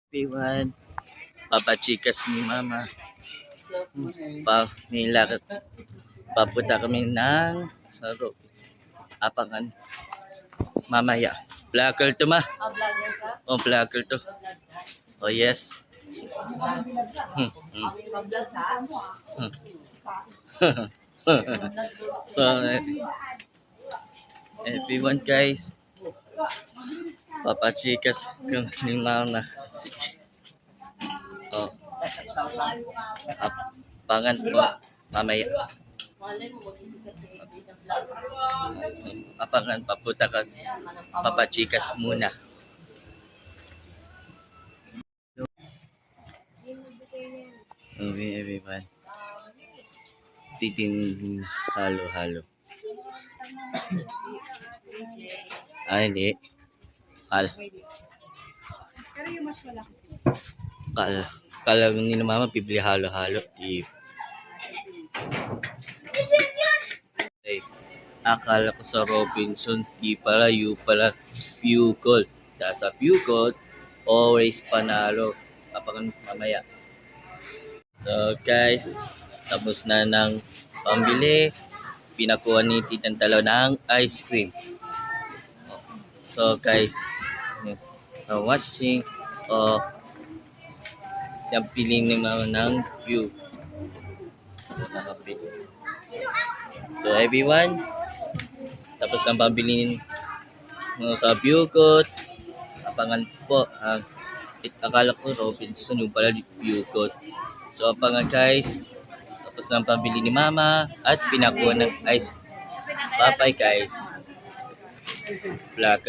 Everyone, papachikas ni Mama. Nilakad. Papunta kami ng Saro. Apangan. Mamaya. Vlogger to ma. Oh, vlogger to. Oh, yes. So, everyone guys. Papachikas ni Mama. Oh. Apangan po. Mamaya. Apangan, papunta ka. Papachikas muna. Okay, everyone. Titin halo-halo. Hindi. Pero yung mas malaki siya. Kala ni na Mama, bibili halo-halo. Ay, akala ko sa Robinson, di pala, you pala, Bucol. Dahil sa Bucol, always panalo. Apangan mamaya. So guys, tapos na ng pambili. Pinakuha ni Titang Talaw ng ice cream. So guys, watching. Yung piling ni Mama ng view. So everyone, tapos ng pambilin sa Bucot. Apangan po. Akala ko Robinson, yung pala Bucot. So apangan guys, tapos ng pambili ni Mama at pinakuha ng ice. Bye bye guys. Vlogger.